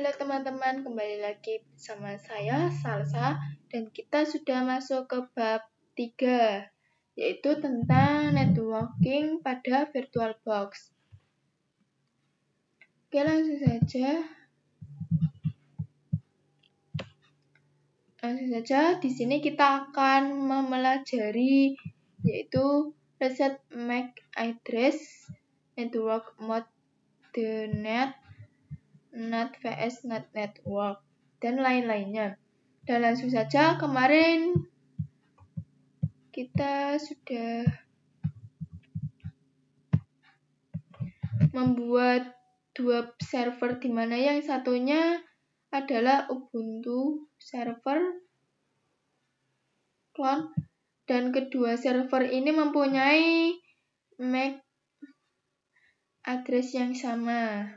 Halo teman-teman, kembali lagi bersama saya, Salsa, dan kita sudah masuk ke bab 3, yaitu tentang networking pada VirtualBox. Oke, langsung saja. Di sini kita akan mempelajari yaitu reset MAC address, network mode DNet, NAT vs NAT network, dan lain-lainnya. Dan langsung saja, kemarin kita sudah membuat dua server, di mana yang satunya adalah Ubuntu server clone, dan kedua server ini mempunyai MAC address yang sama.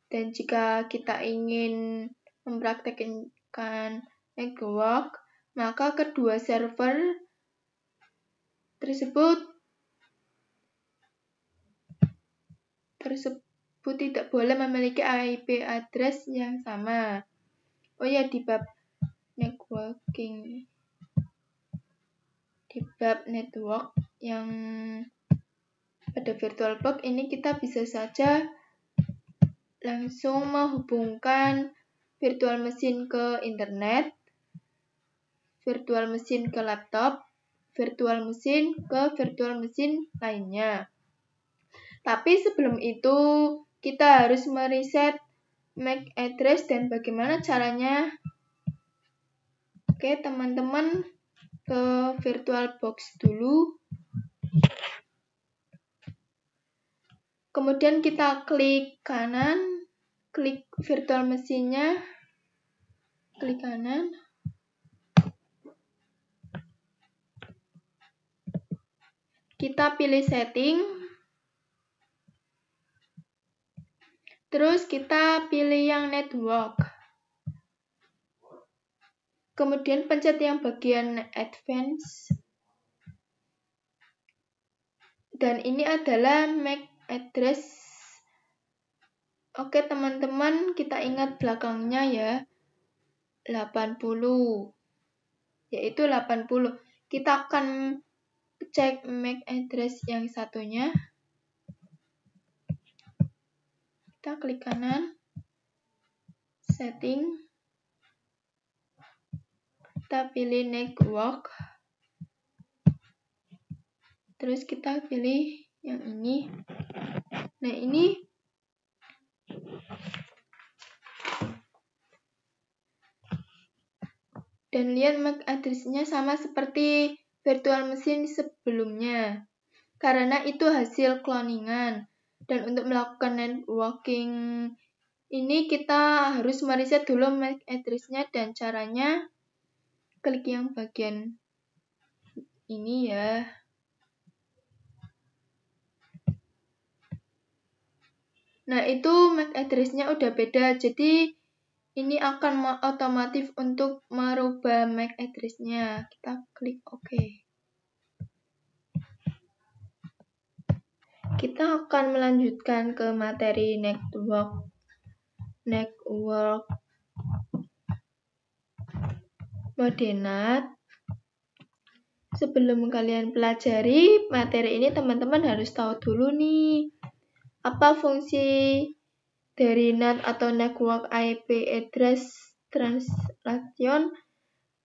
Dan jika kita ingin mempraktekkan network, maka kedua server tersebut tidak boleh memiliki IP address yang sama. Oh ya, di bab networking, di bab network yang pada VirtualBox ini kita bisa saja langsung menghubungkan virtual machine ke internet, virtual machine ke laptop, virtual machine ke virtual machine lainnya. Tapi sebelum itu kita harus mereset MAC address, dan bagaimana caranya? Oke, teman-teman ke VirtualBox dulu. Kemudian kita klik kanan, klik virtual machine-nya, klik kanan. Kita pilih setting. Terus kita pilih yang network. Kemudian pencet yang bagian advance. Dan ini adalah MAC address. Oke teman-teman, kita ingat belakangnya ya, 80. Yaitu 80. Kita akan cek MAC address yang satunya. Kita klik kanan, setting, kita pilih network, terus kita pilih yang ini. Nah ini dan lihat MAC address-nya sama seperti virtual machine sebelumnya, karena itu hasil cloningan. Dan untuk melakukan networking ini kita harus mereset dulu MAC address-nya, dan caranya klik yang bagian ini ya. Nah itu MAC address-nya udah beda, jadi ini akan otomatis untuk merubah MAC address-nya. Kita klik OK. Kita akan melanjutkan ke materi network mode NAT. Sebelum kalian pelajari materi ini, teman-teman harus tahu dulu nih, apa fungsi dari NAT atau Network IP Address Translation.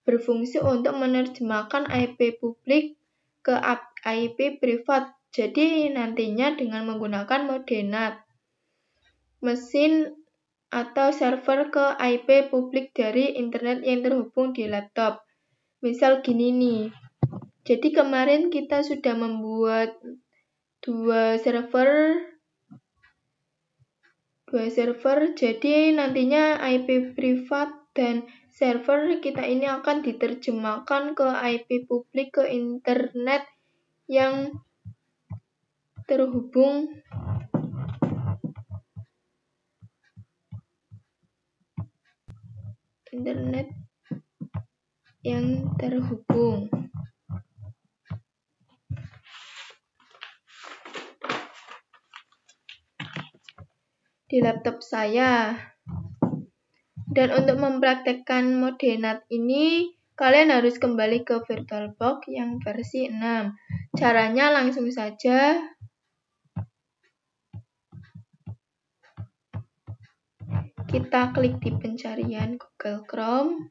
Berfungsi untuk menerjemahkan IP publik ke IP privat. Jadi nantinya dengan menggunakan mode NAT, mesin atau server ke IP publik dari internet yang terhubung di laptop. Misal gini nih. Jadi kemarin kita sudah membuat dua server, jadi nantinya IP privat dan server kita ini akan diterjemahkan ke IP publik ke internet yang terhubung di laptop saya. Dan untuk mempraktekkan mode NAT ini, kalian harus kembali ke VirtualBox yang versi 6. Caranya langsung saja kita klik di pencarian Google Chrome.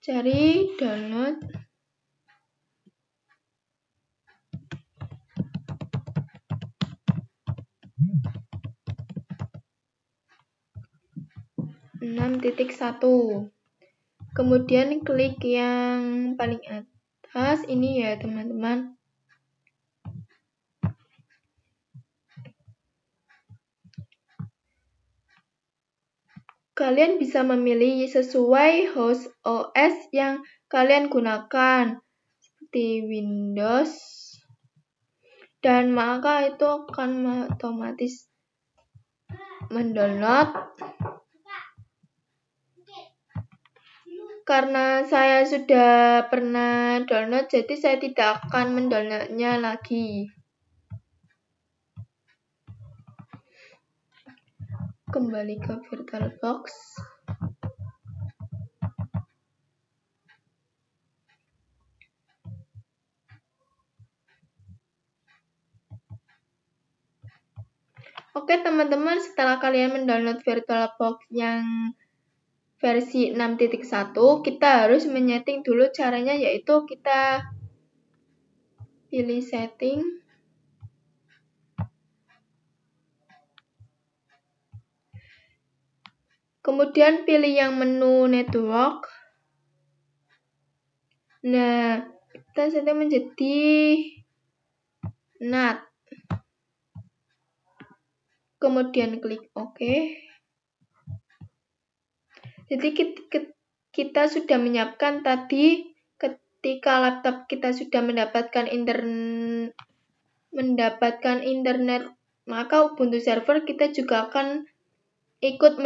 Cari download. .6.1. Kemudian klik yang paling atas ini ya teman-teman. Kalian bisa memilih sesuai host OS yang kalian gunakan, seperti Windows, dan maka itu akan otomatis mendownload. Karena saya sudah pernah download, jadi saya tidak akan mendownloadnya lagi. Kembali ke VirtualBox. Oke teman-teman, setelah kalian mendownload VirtualBox yang versi 6.1, kita harus menyeting dulu caranya, yaitu kita pilih setting. Kemudian pilih yang menu network. Nah, kita setting menjadi NAT. Kemudian klik OK. Jadi kita sudah menyiapkan tadi ketika laptop kita sudah mendapatkan internet, maka Ubuntu server kita juga akan ikut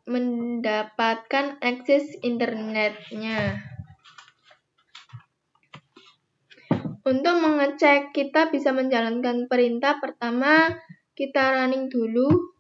mendapatkan akses internetnya. Untuk mengecek kita bisa menjalankan perintah, pertama kita running dulu.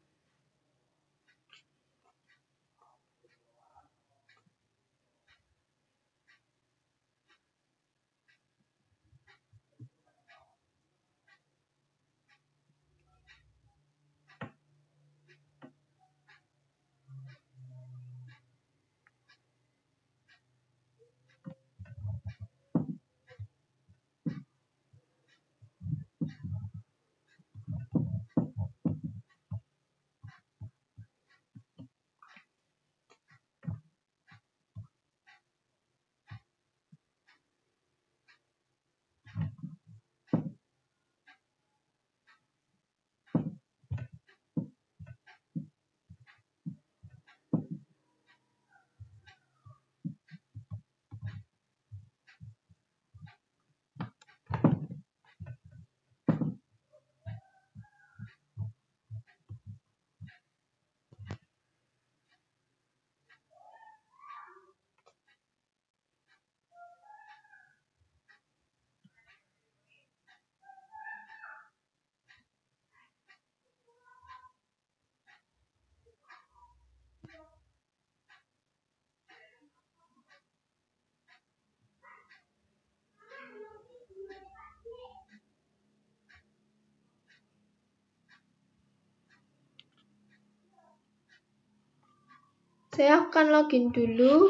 Saya akan login dulu.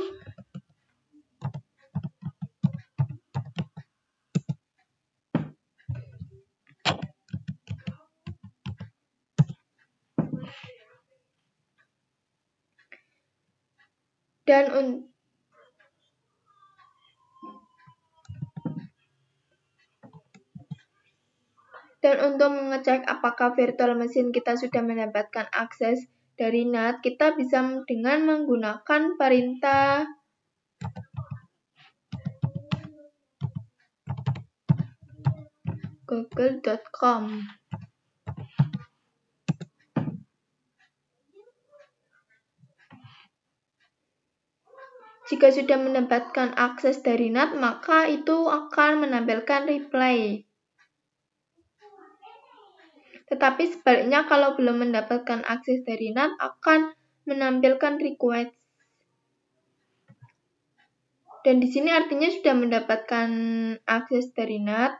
Dan untuk mengecek apakah virtual machine kita sudah mendapatkan akses dari NAT, kita bisa dengan menggunakan perintah google.com. Jika sudah mendapatkan akses dari NAT, maka itu akan menampilkan reply. Tetapi sebaliknya kalau belum mendapatkan akses dari NAT akan menampilkan request. Dan di sini artinya sudah mendapatkan akses dari NAT.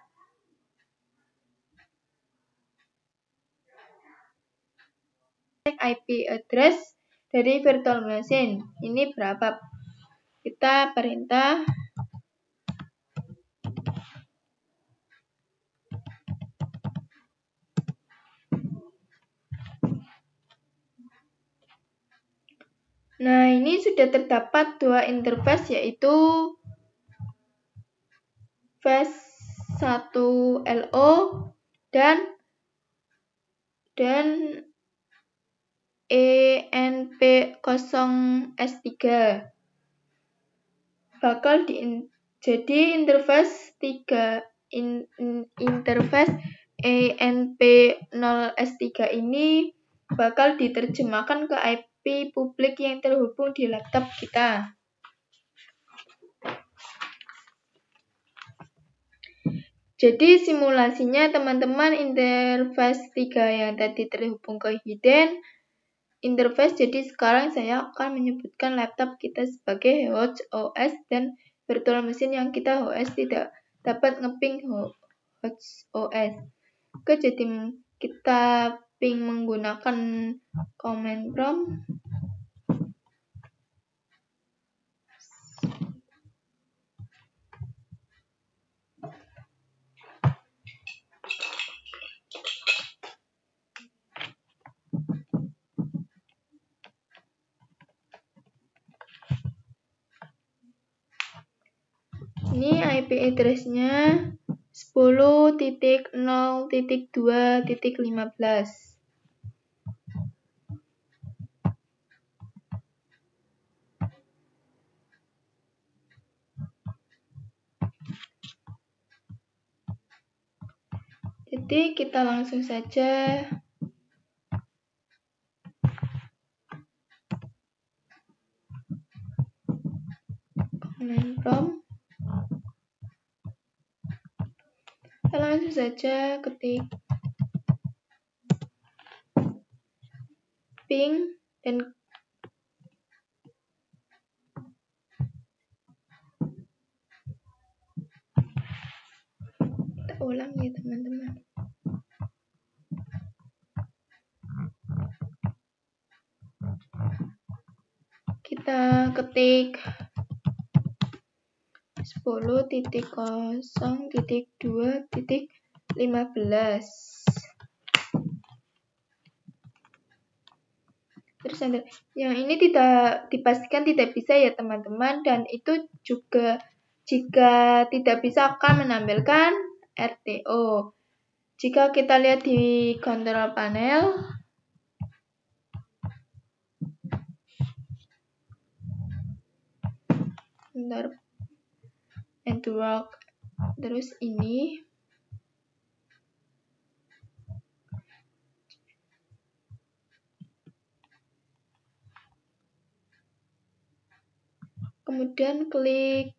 IP address dari virtual machine ini berapa? Kita perintah nah, ini sudah terdapat dua interface, yaitu FAS1LO dan ENP0S3. Jadi interface interface ENP0S3 ini bakal diterjemahkan ke IP publik yang terhubung di laptop kita. Jadi simulasinya teman-teman, interface 3 yang tadi terhubung ke hidden interface. Jadi sekarang saya akan menyebutkan laptop kita sebagai host OS dan virtual machine yang kita OS tidak dapat ngeping host OS. Oke, jadi kita ping menggunakan command prompt. Ini IP address-nya 10.0.2.15. Jadi kita langsung saja command prompt. Kita langsung saja ketik ping dan kita ulang ya teman-teman. Kita ketik 10.0.2.15. Terus yang ini tidak dipastikan tidak bisa ya teman-teman, dan itu juga jika tidak bisa akan menampilkan RTO. Jika kita lihat di control panel, network, terus ini kemudian klik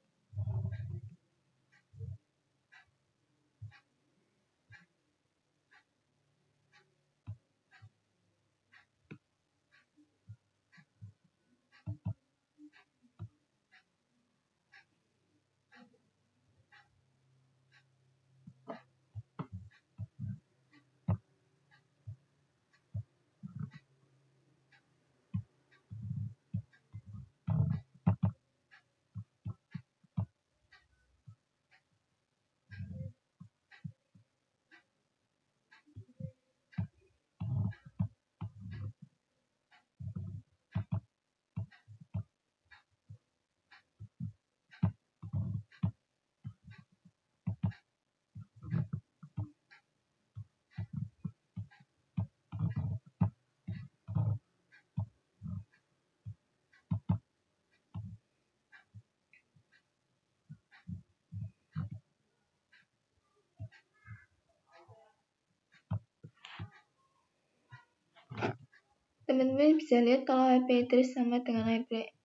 teman-teman bisa lihat kalau IP address sama dengan IP,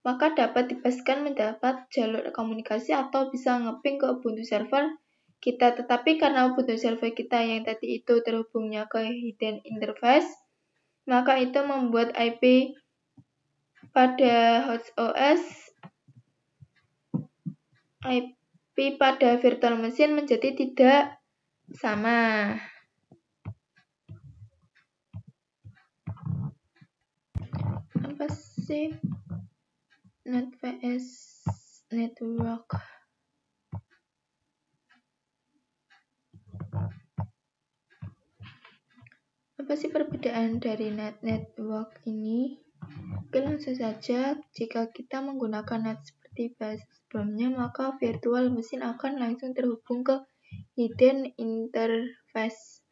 maka dapat dipastikan mendapat jalur komunikasi atau bisa ngeping ke Ubuntu server tetapi karena Ubuntu server kita yang tadi itu terhubungnya ke hidden interface, maka itu membuat IP pada host OS, IP pada virtual machine menjadi tidak sama. Apa sih NAT vs network? Apa sih perbedaan dari NAT network ini? Oke, langsung saja, jika kita menggunakan NAT seperti bahasa sebelumnya, maka virtual machine akan langsung terhubung ke hidden interface.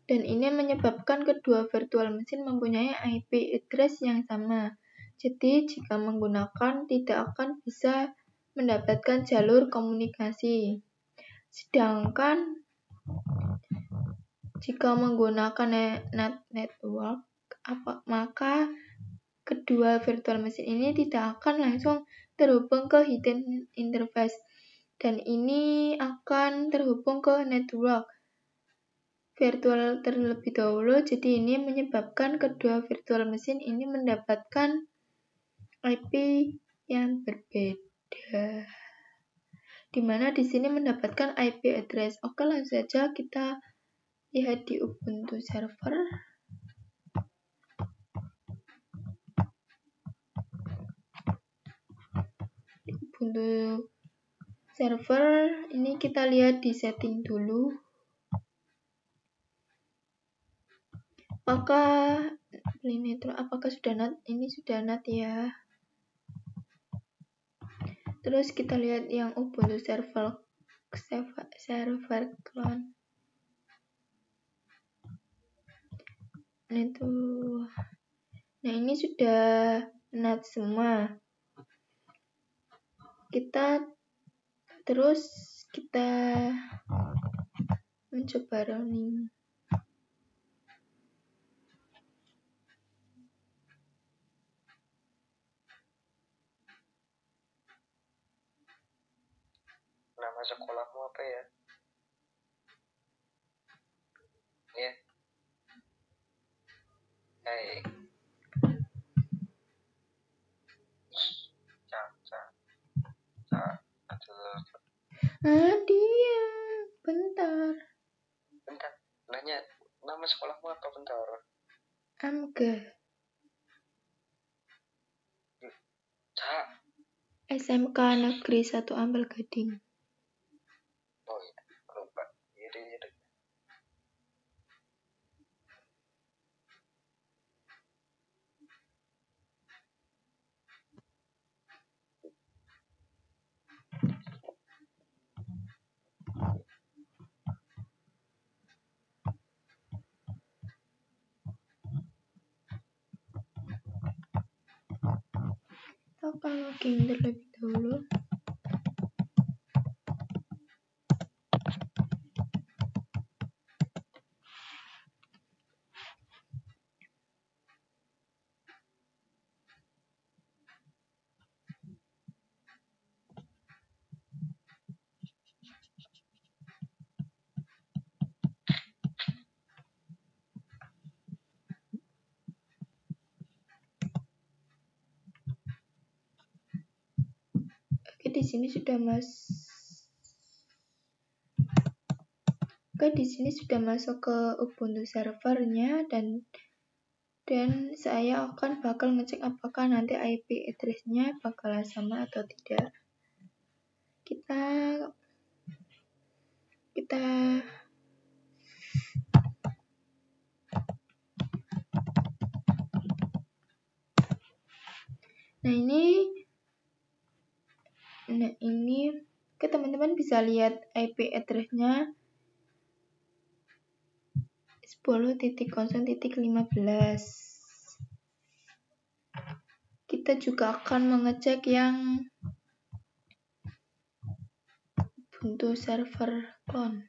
Dan ini menyebabkan kedua virtual machine mempunyai IP address yang sama. Jadi, jika menggunakan tidak akan bisa mendapatkan jalur komunikasi. Sedangkan jika menggunakan NAT network, maka kedua virtual machine ini tidak akan langsung terhubung ke hidden interface. Dan ini akan terhubung ke network virtual terlebih dahulu. Jadi ini menyebabkan kedua virtual machine ini mendapatkan IP yang berbeda. Dimana di sini mendapatkan IP address. Oke, langsung saja kita lihat di Ubuntu server. Di Ubuntu server ini kita lihat di setting dulu. Apakah sudah NAT? Ini sudah NAT ya. Terus kita lihat yang Ubuntu server clone. Nah, ini sudah NAT semua. Kita mencoba running. Nama sekolahmu apa ya? Ya. Hai. Dia, bentar. Nanya nama sekolahmu apa bentar? Amga. SMK Negeri 1 Ampel Gading. Oh iya, lupa. Iri. Kita akan login terlebih dahulu. Oke, di sini sudah masuk ke Ubuntu servernya dan saya bakal ngecek apakah nanti IP address-nya bakal sama atau tidak. Nah ini teman-teman bisa lihat IP address-nya 10.0.15. Kita juga akan mengecek yang Ubuntu server clone.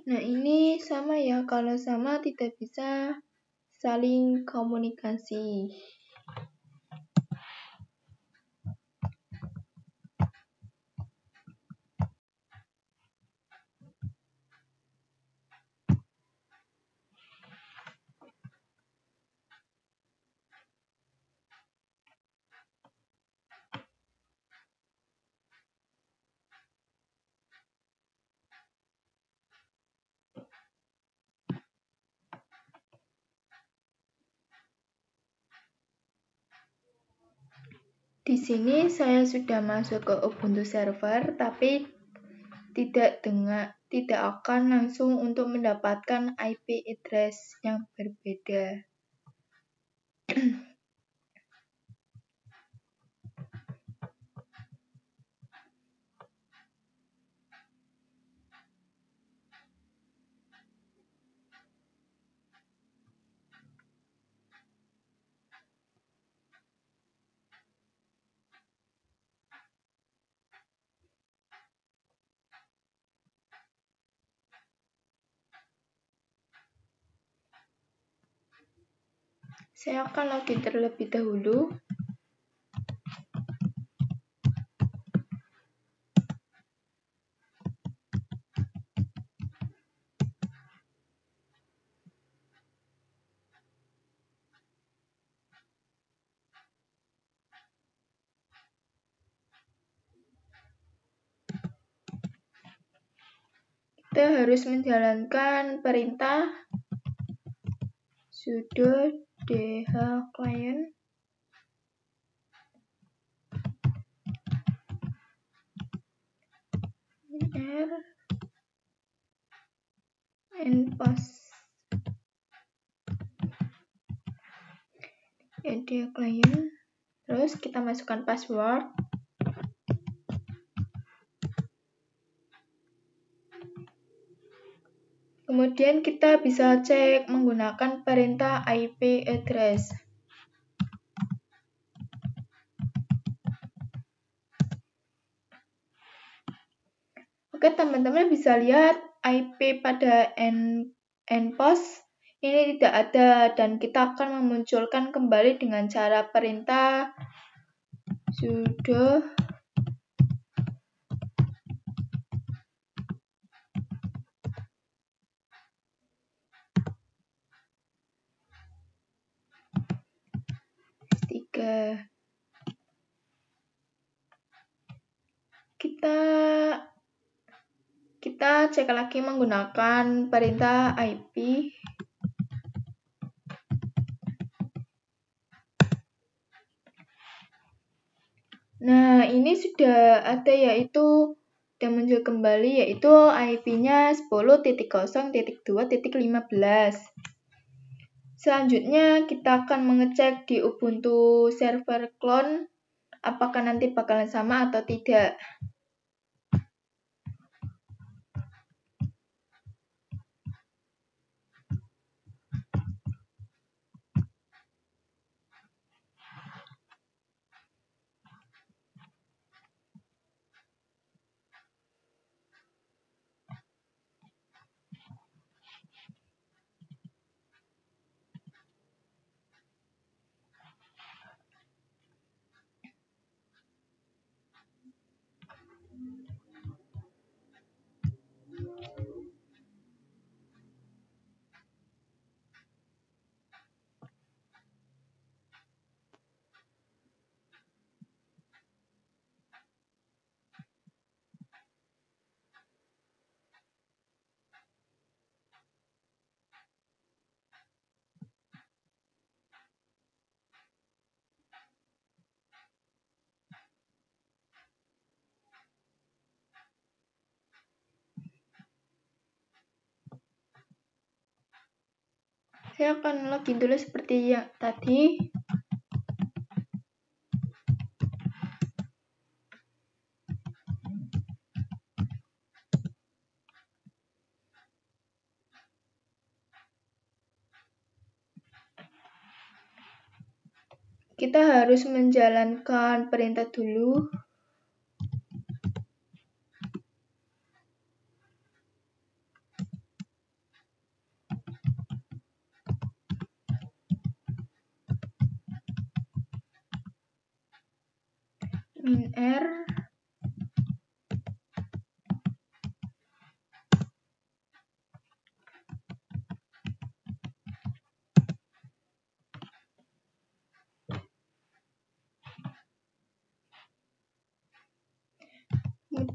Nah, ini sama ya. Kalau sama tidak bisa saling komunikasi. Di sini saya sudah masuk ke Ubuntu server, tapi tidak akan langsung untuk mendapatkan IP address yang berbeda. Saya akan login terlebih dahulu. Kita harus menjalankan perintah sudo dhclient npost dhclient. Terus kita masukkan password. Kemudian kita bisa cek menggunakan perintah IP address. Oke, teman-teman bisa lihat IP pada npost ini tidak ada, dan kita akan memunculkan kembali dengan cara perintah sudo S3. Kita cek lagi menggunakan perintah IP. Nah, ini sudah ada, yaitu sudah muncul kembali, yaitu IP-nya 10.0.2.15. Selanjutnya kita akan mengecek di Ubuntu server clone apakah nanti bakalan sama atau tidak. Saya akan login dulu seperti yang tadi. Kita harus menjalankan perintah dulu.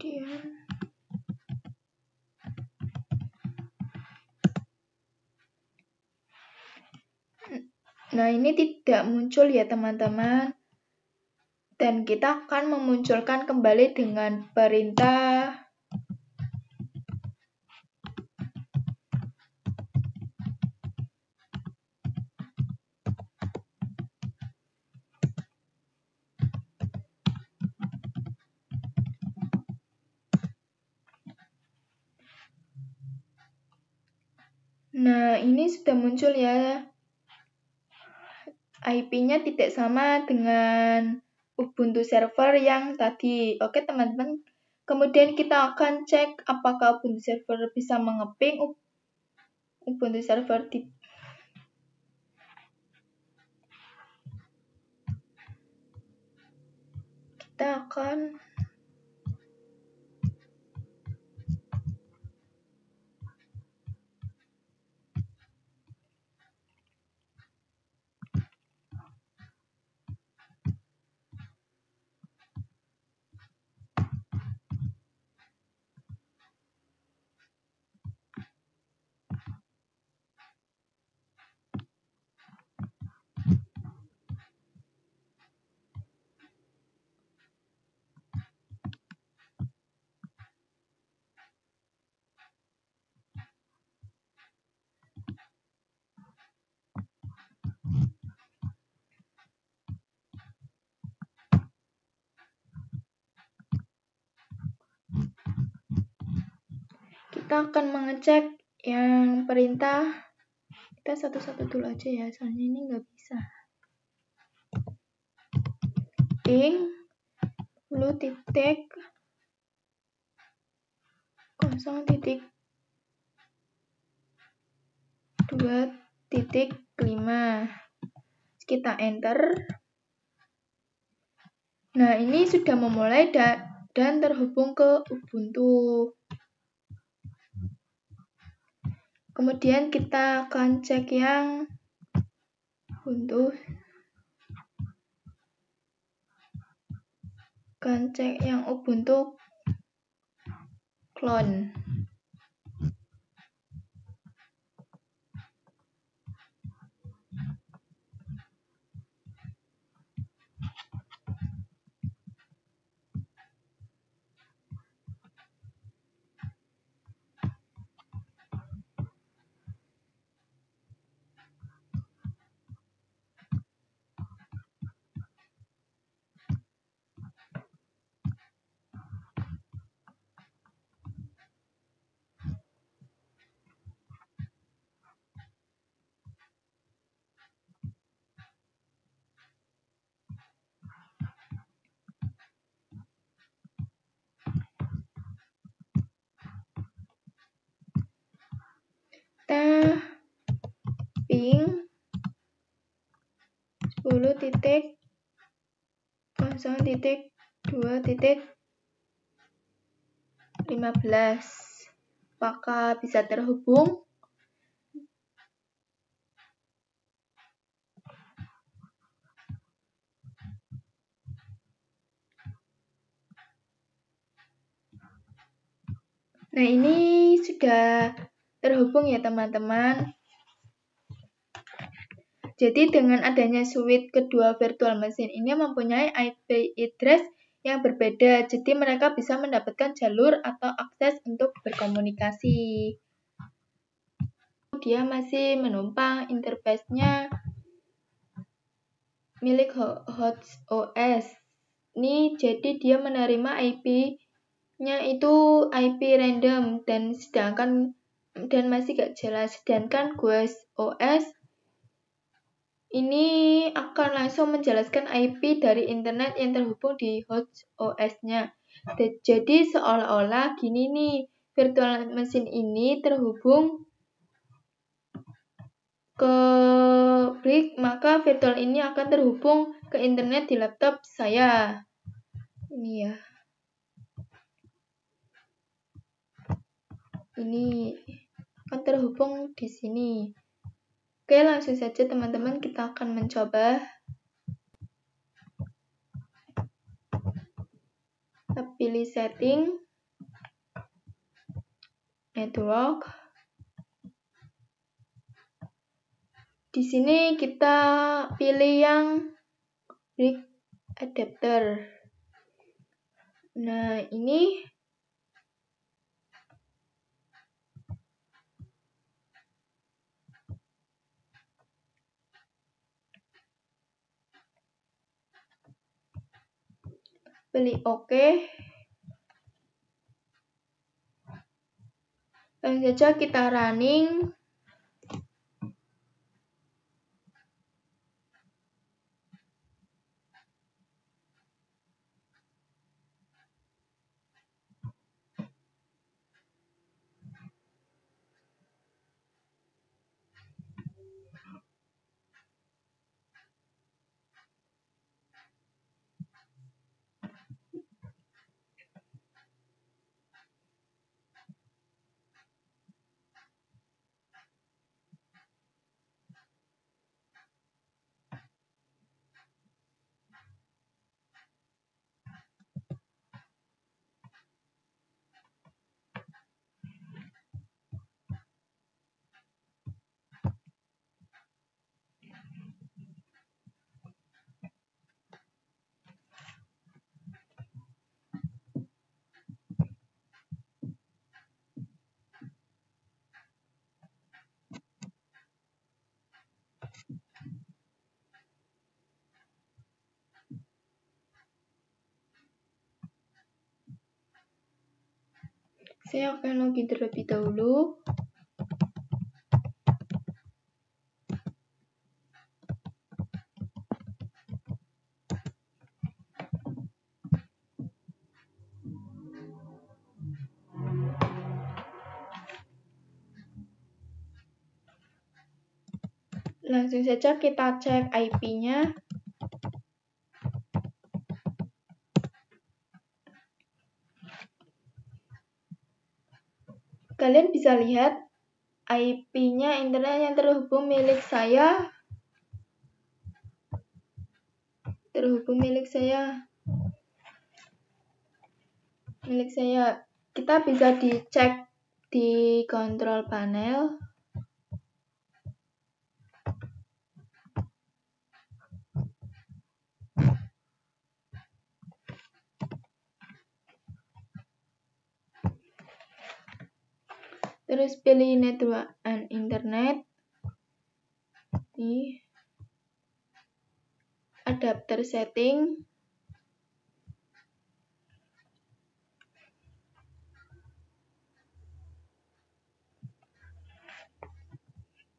Kemudian nah, ini tidak muncul ya teman-teman. Dan kita akan memunculkan kembali dengan perintah nah, ini sudah muncul ya. IP-nya tidak sama dengan Ubuntu server yang tadi. Oke teman-teman, kemudian kita akan cek apakah Ubuntu server bisa mengeping Ubuntu server kita akan mengecek yang perintah. Kita satu-satu dulu aja ya, soalnya ini nggak bisa. Ping 0.0.2.5. Kita enter. Nah, ini sudah memulai dan terhubung ke Ubuntu. Kemudian kita akan cek yang Ubuntu. Clone. Kita ping 10.0.2.15. Apakah bisa terhubung? Nah, ini sudah terhubung ya teman-teman. Jadi dengan adanya switch kedua virtual machine ini mempunyai IP address yang berbeda. Jadi mereka bisa mendapatkan jalur atau akses untuk berkomunikasi. Dia masih menumpang interface-nya milik host OS. Ini jadi dia menerima IP-nya itu IP random dan masih gak jelas. Sedangkan Ghost OS ini akan langsung menjelaskan IP dari internet yang terhubung di host OS-nya. Jadi seolah-olah gini nih, virtual machine ini terhubung ke brick, maka virtual ini akan terhubung ke internet di laptop saya. Ini ya. Ini akan terhubung di sini. Oke, langsung saja teman-teman kita akan mencoba. Kita pilih setting. network. Di sini kita pilih yang brick adapter. Nah, ini pilih OK. Langsung saja kita running. Saya akan login terlebih dahulu. Langsung saja kita cek IP-nya. Kalian bisa lihat IP-nya internet yang terhubung milik saya. Kita bisa dicek di kontrol panel. Terus pilih network and internet. Di adapter setting.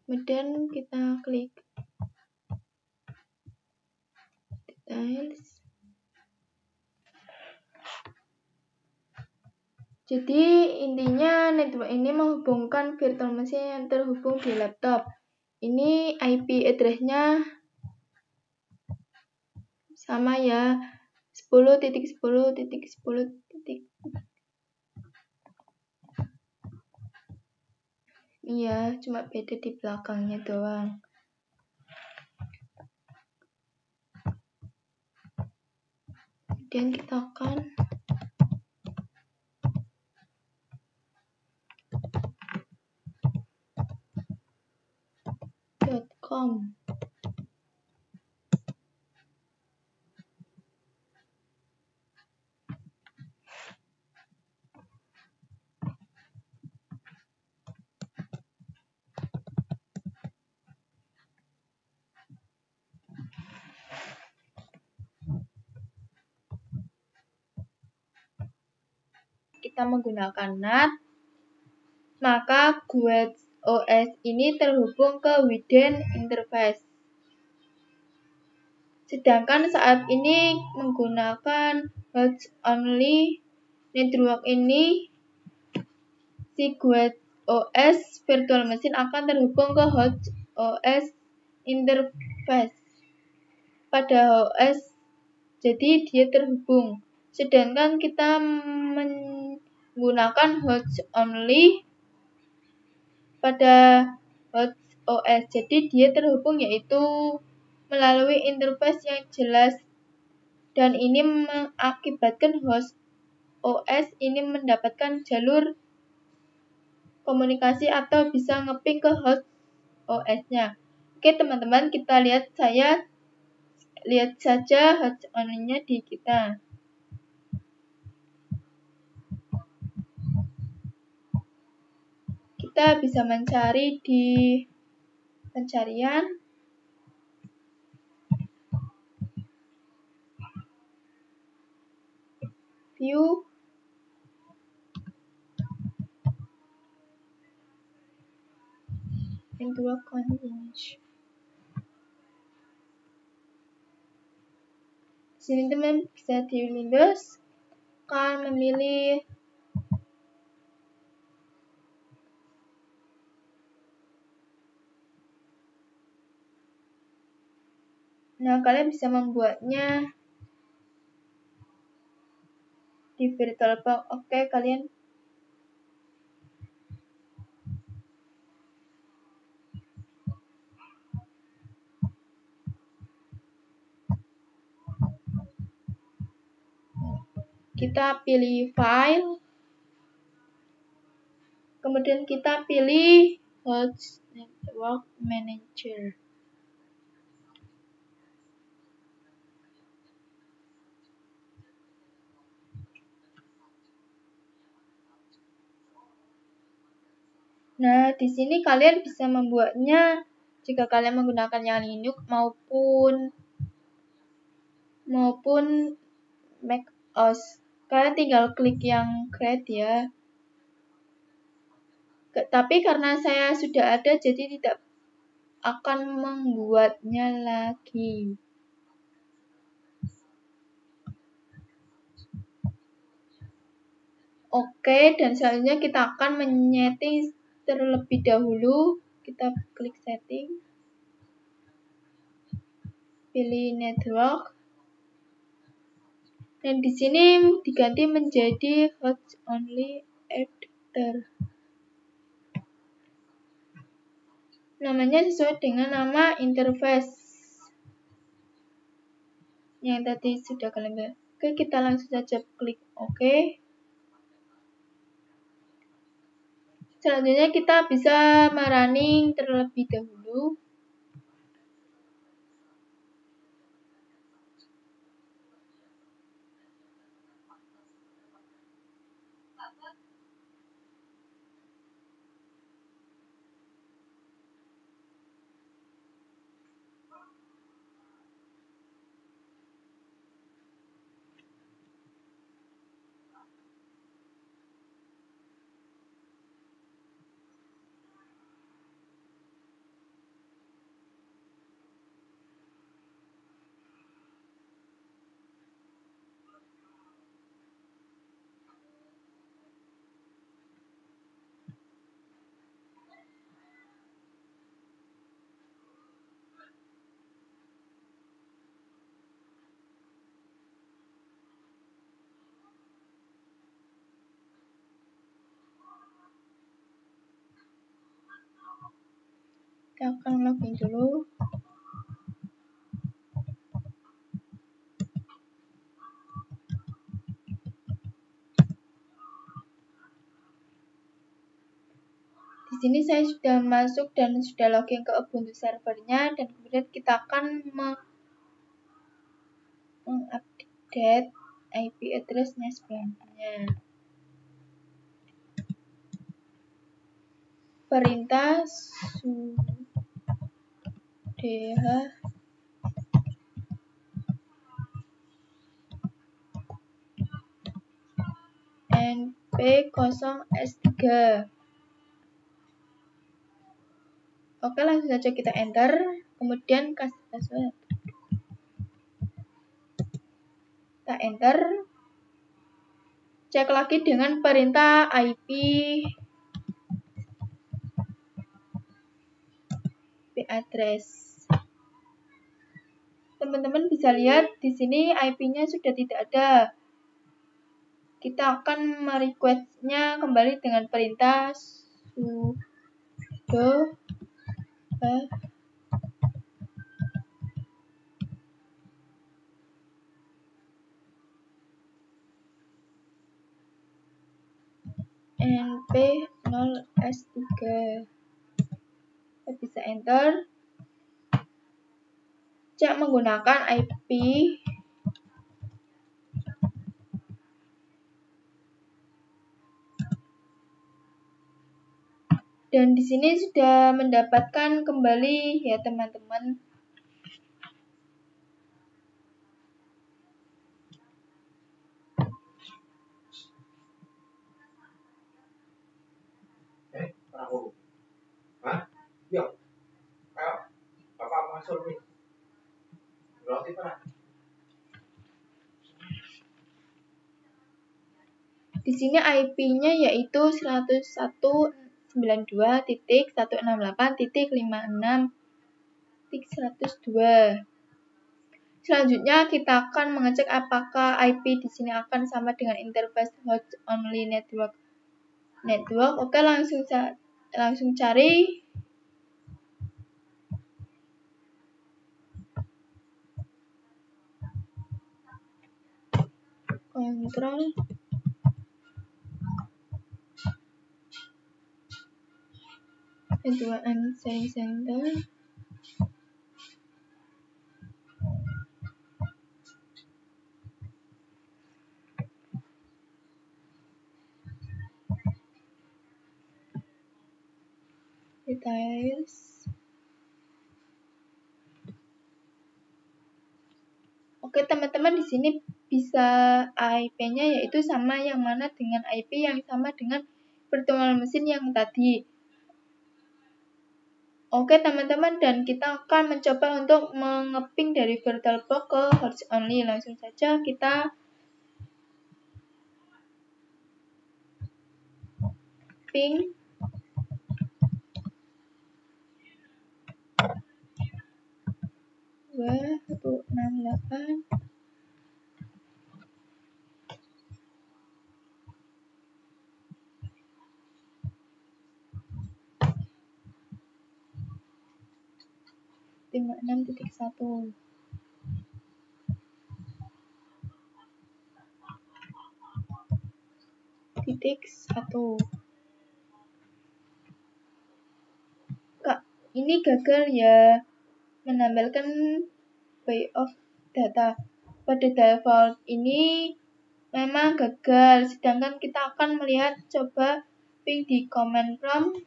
Kemudian kita klik details. Jadi intinya network ini menghubungkan virtual machine yang terhubung di laptop. Ini IP address-nya sama ya, 10.10.10. Iya, cuma beda di belakangnya doang. Kemudian kita akan .com. Kita menggunakan NAT, maka Guides OS ini terhubung ke Widen interface. Sedangkan saat ini menggunakan host only network ini, si Guides OS virtual machine akan terhubung ke host OS interface pada OS, jadi dia terhubung. Sedangkan kita menggunakan host only pada host OS, jadi dia terhubung yaitu melalui interface yang jelas, dan ini mengakibatkan host OS ini mendapatkan jalur komunikasi atau bisa nge-ping ke host OS-nya. Oke teman-teman, kita lihat saja host only-nya di kita. Kita bisa mencari di pencarian. View. Network continuous. Sini teman bisa di Windows kan memilih kalian bisa membuatnya di VirtualBox. Oke, kalian kita pilih file, kemudian kita pilih host network manager. Nah, di sini kalian bisa membuatnya jika kalian menggunakan yang Linux maupun Mac OS. Kalian tinggal klik yang create ya. Tapi karena saya sudah ada, jadi tidak akan membuatnya lagi. Oke, dan selanjutnya kita akan menyeting terlebih dahulu. Kita klik setting, pilih network, dan di sini diganti menjadi host only editor. Namanya sesuai dengan nama interface yang tadi sudah kalian lihat. Oke, kita langsung saja klik OK. Selanjutnya kita bisa merunning terlebih dahulu. Kita akan login dulu. Di sini saya sudah masuk dan sudah login ke Ubuntu servernya, dan kemudian kita akan mengupdate IP address-nya sebelumnya. Perintah sudo np0s3. Oke, langsung saja kita enter, kemudian kasih password. Kita enter, cek lagi dengan perintah IP address. Teman-teman bisa lihat di sini IP-nya sudah tidak ada. Kita akan merequest-nya kembali dengan perintah sudo np0 0S3. Kita bisa enter. Cek menggunakan IP. Dan di sini sudah mendapatkan kembali ya teman-teman. Perahu. Hah? Yuk. Ayo. Bapak masuk nih. Berarti pernah. Di sini IP-nya yaitu 192.168.56.102. Selanjutnya kita akan mengecek apakah IP di sini akan sama dengan interface host only network. Oke, langsung cari. Kontrol. Network sharing center. Details. Oke, teman-teman, di sini bisa IP-nya yaitu sama yang mana dengan IP yang sama dengan virtual machine yang tadi. Oke, teman-teman, dan kita akan mencoba untuk mengeping dari VirtualBox ke host only. Langsung saja kita ping 2.168. Titik 6.1 titik 1. Kak, ini gagal ya menambahkan by of data. Pada default ini memang gagal, sedangkan kita akan melihat coba ping di command prompt.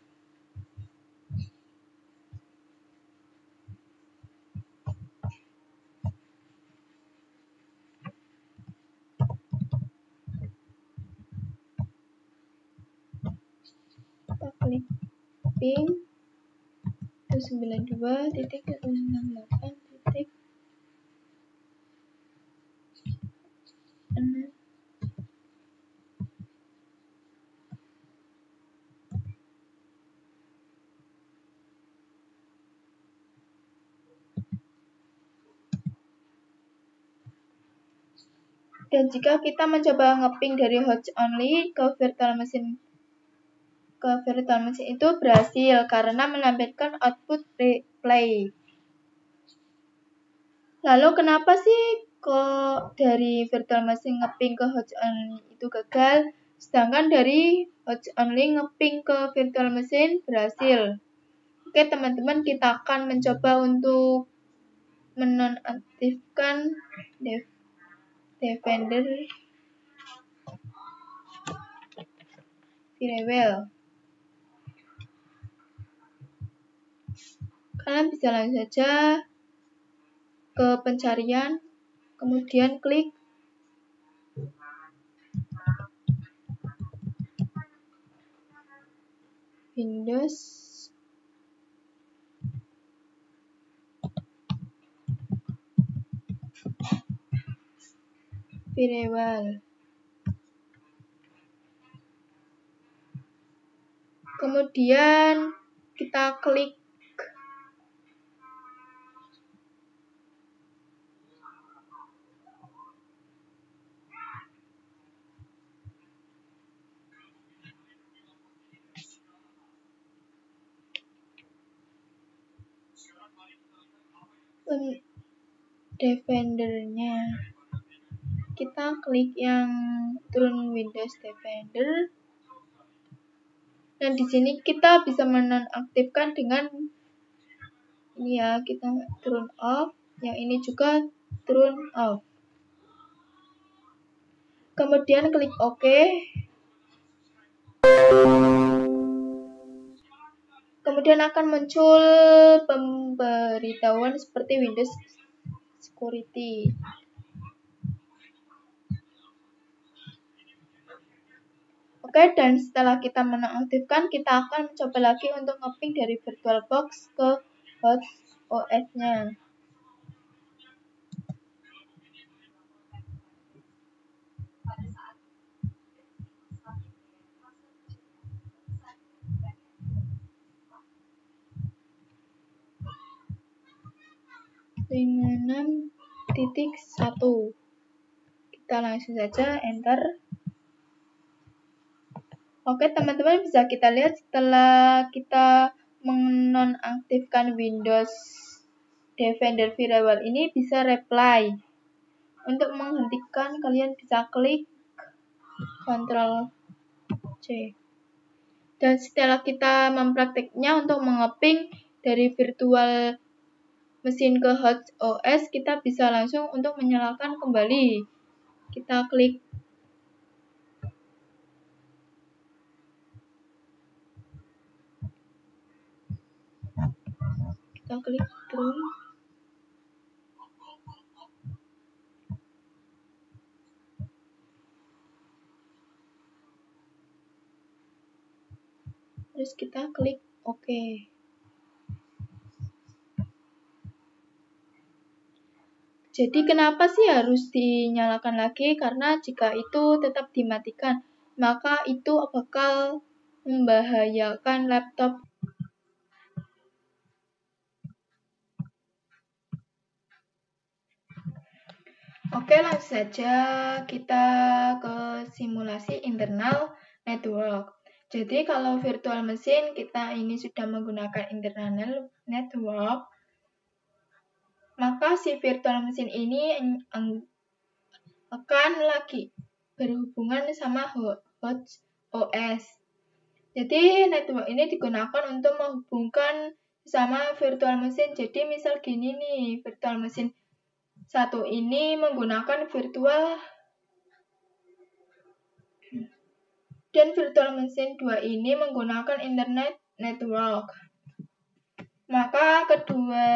Kita klik ping 192.168.6. Dan jika kita mencoba ngeping dari host only ke virtual machine itu berhasil karena menampilkan output replay. Lalu kenapa sih kok dari virtual machine ngeping ke host only itu gagal, sedangkan dari host only ngeping ke virtual machine berhasil? Oke, teman-teman, kita akan mencoba untuk menonaktifkan Defender Firewall. Kalian bisa langsung saja ke pencarian, kemudian klik Windows Firewall. Kemudian kita klik Defender-nya. Kita klik yang turun Windows Defender. Dan di sini kita bisa menonaktifkan dengan ini ya, kita turn off, yang ini juga turn off. Kemudian klik OK. Kemudian akan muncul pemberitahuan seperti Windows Security. Oke, dan setelah kita menonaktifkan, kita akan mencoba lagi untuk nge-ping dari VirtualBox ke host OS-nya. .56.1. Kita langsung saja enter. Oke, teman-teman, bisa kita lihat setelah kita menonaktifkan Windows Defender Firewall ini bisa reply. Untuk menghentikan, kalian bisa klik Ctrl C. Dan setelah kita mempraktiknya untuk mengeping dari virtual mesin ke host OS, kita bisa langsung untuk menyalakan kembali. Kita klik terus. Terus kita klik OK. Jadi kenapa sih harus dinyalakan lagi? Karena jika itu tetap dimatikan, maka itu bakal membahayakan laptop. Oke, langsung saja kita ke simulasi internal network. Jadi kalau virtual mesin kita ini sudah menggunakan internal network, maka si virtual mesin ini akan lagi berhubungan sama host OS. Jadi network ini digunakan untuk menghubungkan sama virtual mesin. Jadi misal gini nih, virtual mesin satu ini menggunakan virtual dan virtual mesin 2 ini menggunakan internet network. Maka kedua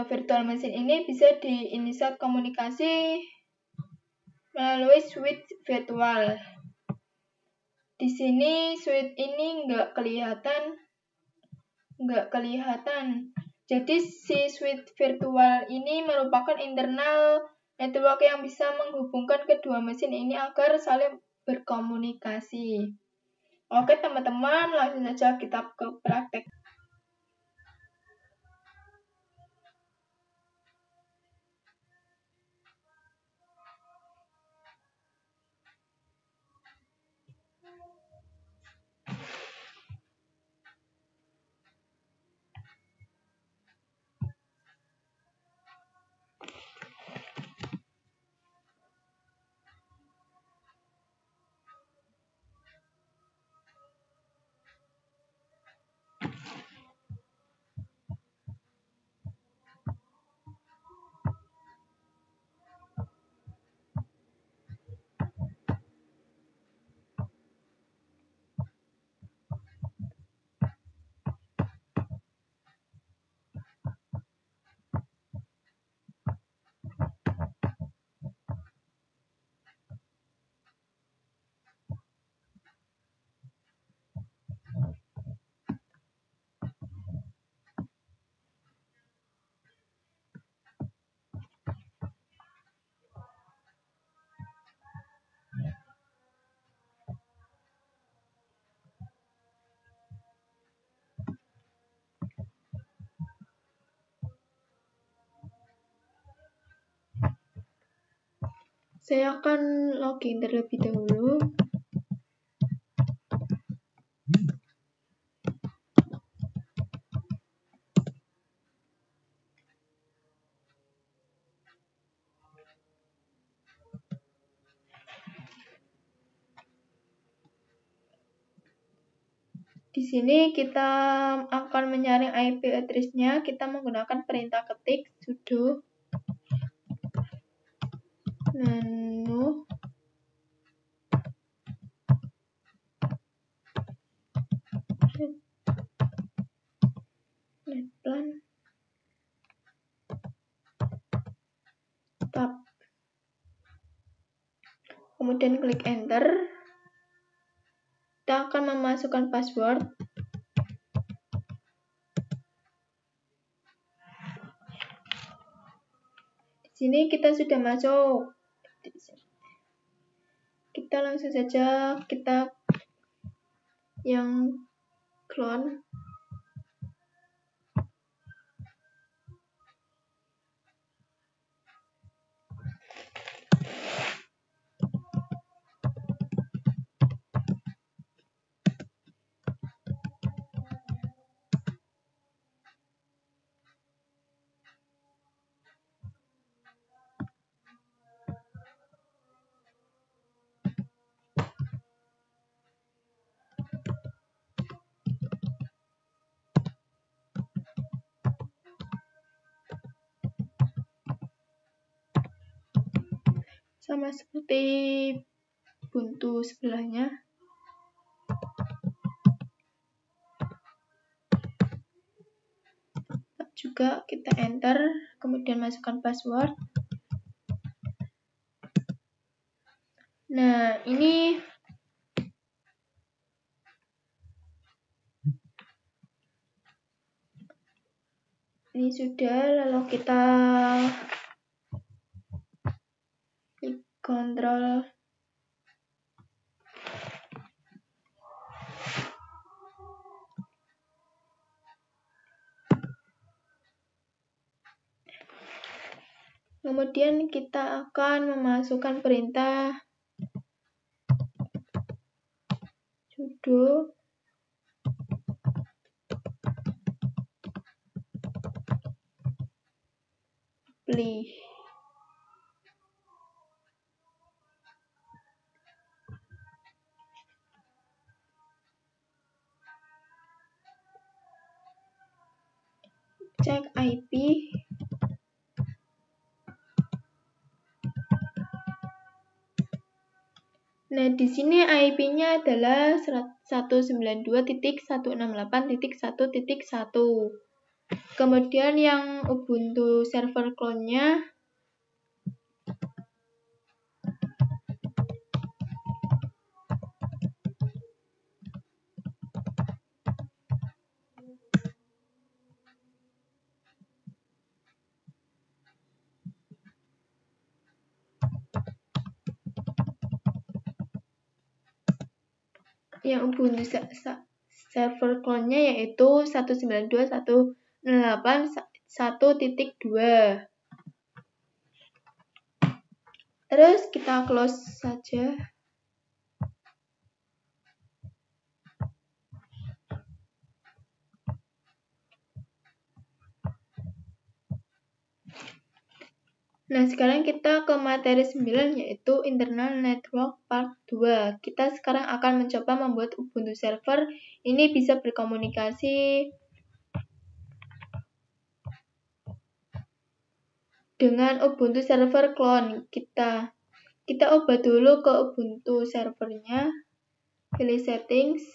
virtual mesin ini bisa diinisiat komunikasi melalui switch virtual. Di sini switch ini nggak kelihatan. Jadi si switch virtual ini merupakan internal network yang bisa menghubungkan kedua mesin ini agar saling berkomunikasi. Oke teman-teman, langsung saja kita ke praktek. Saya akan login terlebih dahulu. Di sini kita akan menyaring IP address-nya, kita menggunakan perintah ketik sudo nano netplan tab, kemudian klik enter. Kita akan memasukkan password. Di sini kita sudah masuk. Kita langsung saja kita yang clone. Sama seperti Ubuntu sebelahnya. Juga kita enter, kemudian masukkan password. Nah, ini sudah, lalu kita klik kontrol. Kemudian kita akan memasukkan perintah sudo apply. Cek IP. Nah, di sini IP-nya adalah 192.168.1.1. Kemudian yang Ubuntu server clone-nya server clone-nya yaitu 192.168.1.2. Terus kita close saja. Nah, sekarang kita ke materi 9 yaitu internal network part 2. Kita sekarang akan mencoba membuat Ubuntu server ini bisa berkomunikasi dengan Ubuntu server clone kita. Kita ubah dulu ke Ubuntu servernya. Pilih settings,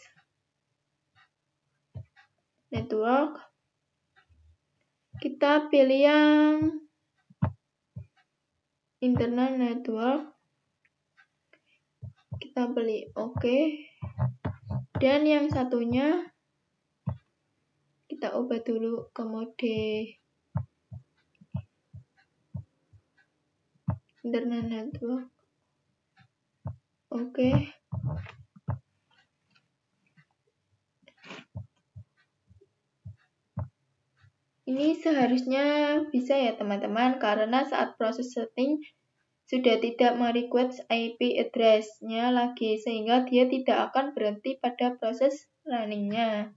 network. Kita pilih yang internal network. Kita pilih OK. Dan yang satunya kita ubah dulu ke mode internal network. Oke. Ini seharusnya bisa ya teman-teman, karena saat proses setting sudah tidak merequest IP address-nya lagi, sehingga dia tidak akan berhenti pada proses running-nya.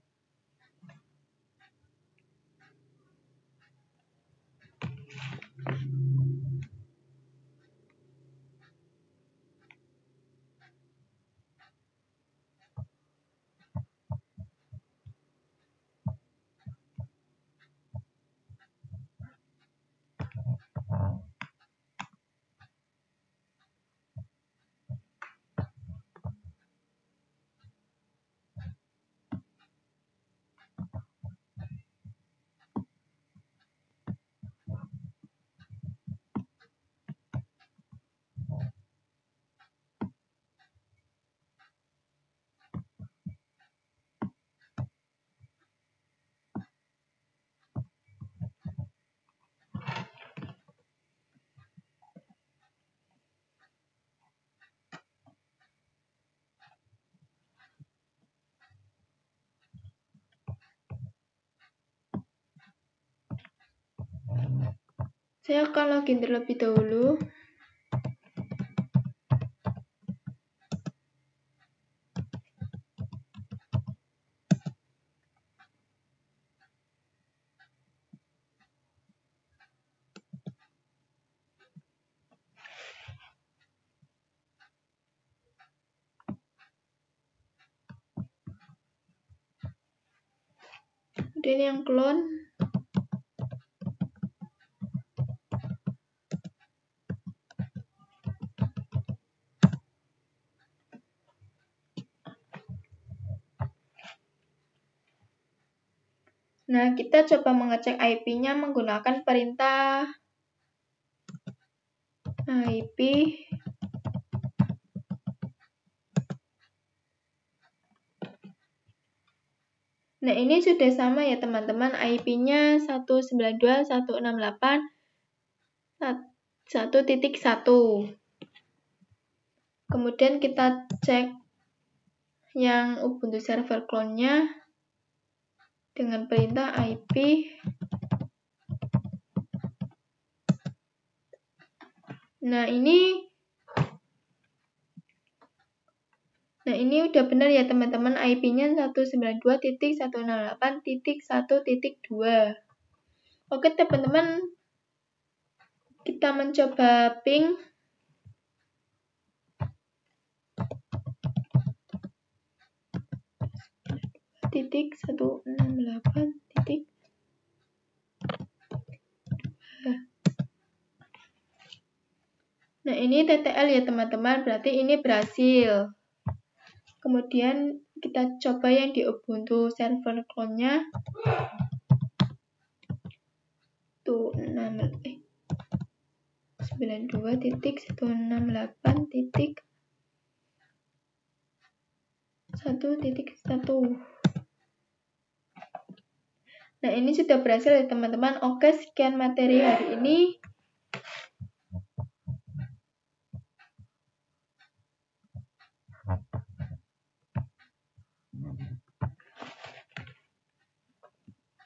Saya akan login terlebih dahulu. Kemudian yang clone. Nah, kita coba mengecek IP-nya menggunakan perintah IP. Nah, ini sudah sama ya teman-teman, IP-nya 192.168.1.1. Kemudian kita cek yang Ubuntu server clone-nya dengan perintah IP. Nah, ini udah benar ya teman-teman, IP-nya 192.168.1.2. Oke teman-teman, kita mencoba ping. Titik 168 titik. Nah, ini TTL ya teman-teman, berarti ini berhasil. Kemudian kita coba yang di Ubuntu server clone-nya. 92.168.1.1. Nah, ini sudah berhasil ya teman-teman. Oke, sekian materi hari ini.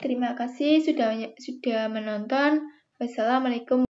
Terima kasih sudah menonton. Wassalamualaikum.